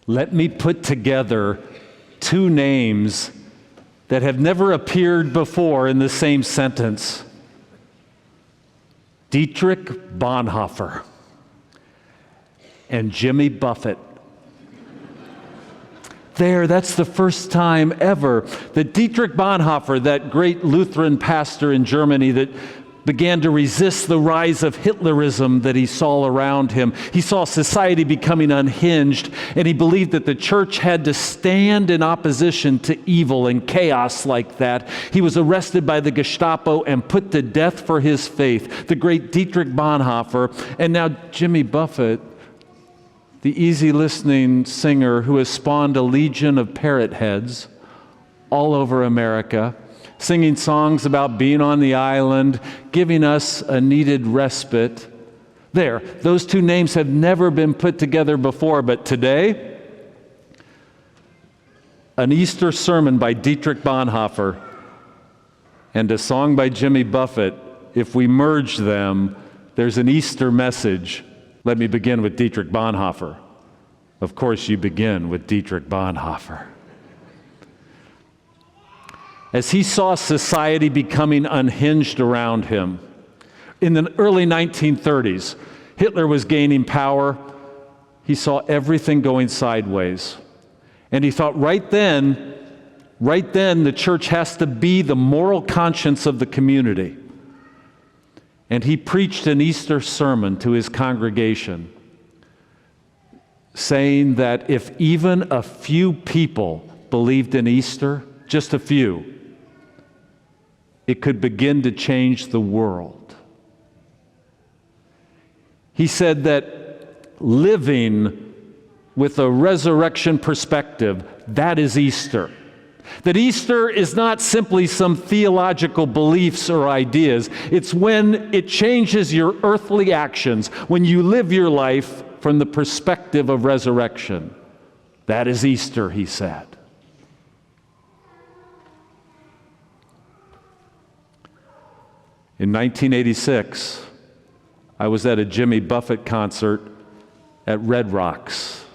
Let me put together two names that have never appeared before in the same sentence. Dietrich Bonhoeffer and Jimmy Buffett. That's the first time ever that Dietrich Bonhoeffer, that great Lutheran pastor in Germany that began to resist the rise of Hitlerism that he saw around him. He saw society becoming unhinged, and he believed that the church had to stand in opposition to evil and chaos like that. He was arrested by the Gestapo and put to death for his faith. The great Dietrich Bonhoeffer, and now Jimmy Buffett, the easy-listening singer who has spawned a legion of parrot heads all over America, singing songs about being on the island, giving us a needed respite. Those two names have never been put together before, but today, an Easter sermon by Dietrich Bonhoeffer and a song by Jimmy Buffett, if we merge them, there's an Easter message. Let me begin with Dietrich Bonhoeffer. Of course, you begin with Dietrich Bonhoeffer. As he saw society becoming unhinged around him, in the early 1930s, Hitler was gaining power. He saw everything going sideways. And he thought right then, the church has to be the moral conscience of the community. And he preached an Easter sermon to his congregation, saying that if even a few people believed in Easter, just a few, it could begin to change the world. He said that living with a resurrection perspective, that is Easter. That Easter is not simply some theological beliefs or ideas. It's when it changes your earthly actions, when you live your life from the perspective of resurrection. That is Easter, he said. In 1986, I was at a Jimmy Buffett concert at Red Rocks.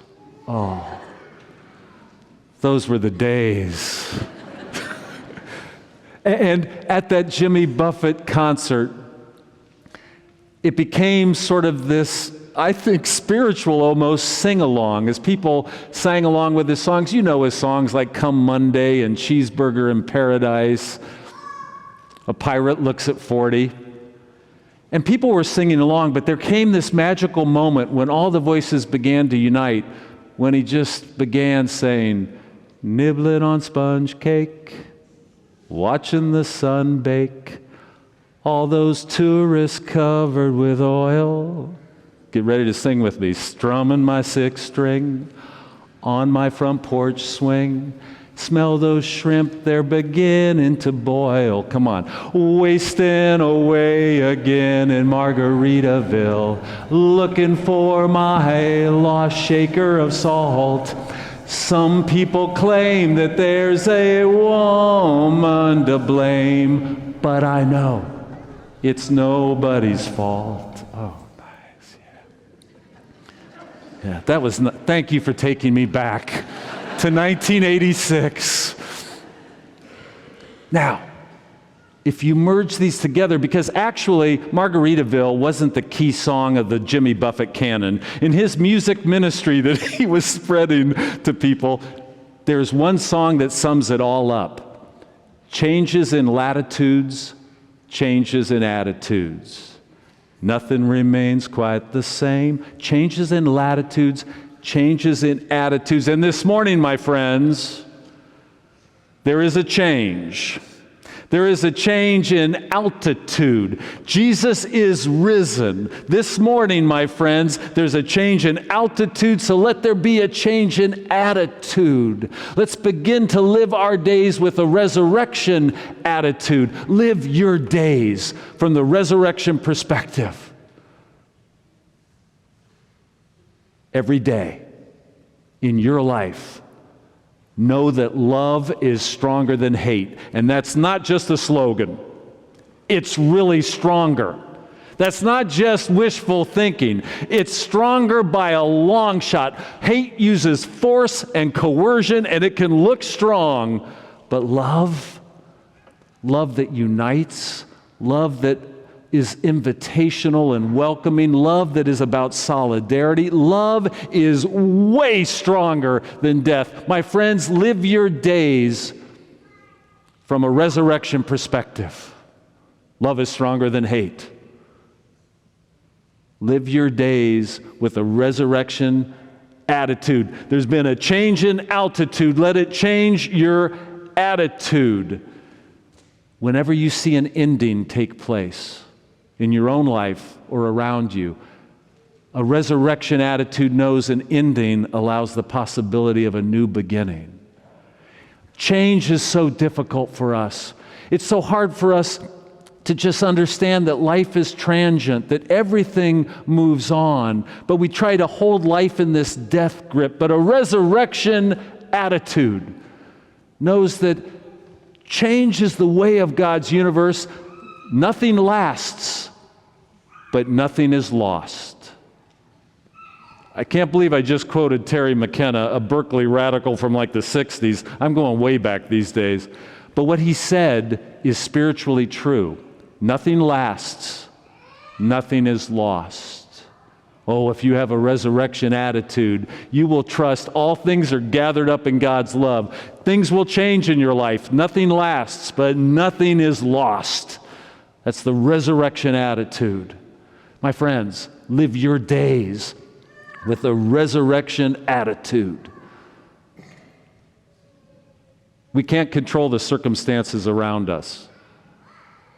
Oh, those were the days. And at that Jimmy Buffett concert, it became sort of this, I think, spiritual almost sing-along as people sang along with his songs. You know his songs like Come Monday and Cheeseburger in Paradise. A Pirate Looks at 40. And people were singing along, but there came this magical moment when all the voices began to unite, when he just began saying, nibbling on sponge cake, watching the sun bake, all those tourists covered with oil. Get ready to sing with me. Strumming my sixth string, on my front porch swing. Smell those shrimp, they're beginning to boil. Come on. Wasting away again in Margaritaville, looking for my lost shaker of salt. Some people claim that there's a woman to blame, but I know it's nobody's fault. Oh, nice. Yeah, that was, thank you for taking me back to 1986. Now, if you merge these together, because actually Margaritaville wasn't the key song of the Jimmy Buffett canon. In his music ministry that he was spreading to people, there's one song that sums it all up. Changes in latitudes, changes in attitudes. Nothing remains quite the same. Changes in latitudes, changes in attitudes. And this morning, my friends, there is a change. There is a change in altitude. Jesus is risen. This morning, my friends, there's a change in altitude, so let there be a change in attitude. Let's begin to live our days with a resurrection attitude. Live your days from the resurrection perspective. Every day in your life, know that love is stronger than hate. And that's not just a slogan. It's really stronger. That's not just wishful thinking. It's stronger by a long shot. Hate uses force and coercion, and it can look strong. But love that unites, love that is invitational and welcoming, love that is about solidarity, love is way stronger than death. My friends, live your days from a resurrection perspective. Love is stronger than hate. Live your days with a resurrection attitude. There's been a change in altitude. Let it change your attitude. Whenever you see an ending take place in your own life or around you, a resurrection attitude knows an ending allows the possibility of a new beginning. Change is so difficult for us. It's so hard for us to just understand that life is transient, that everything moves on, but we try to hold life in this death grip. But a resurrection attitude knows that change is the way of God's universe. Nothing lasts, but nothing is lost. I can't believe I just quoted Terry McKenna, a Berkeley radical from like the 60s. I'm going way back these days. But what he said is spiritually true. Nothing lasts. Nothing is lost. Oh, if you have a resurrection attitude, you will trust all things are gathered up in God's love. Things will change in your life. Nothing lasts, but nothing is lost. That's the resurrection attitude. My friends, live your days with a resurrection attitude. We can't control the circumstances around us.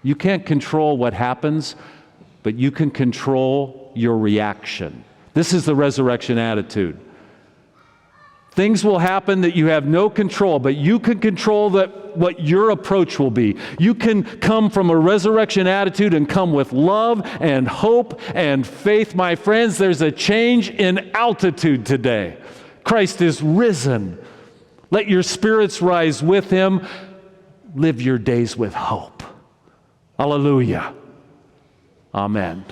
You can't control what happens, but you can control your reaction. This is the resurrection attitude. Things will happen that you have no control, but you can control what your approach will be. You can come from a resurrection attitude and come with love and hope and faith. My friends, there's a change in altitude today. Christ is risen. Let your spirits rise with him. Live your days with hope. Hallelujah. Amen.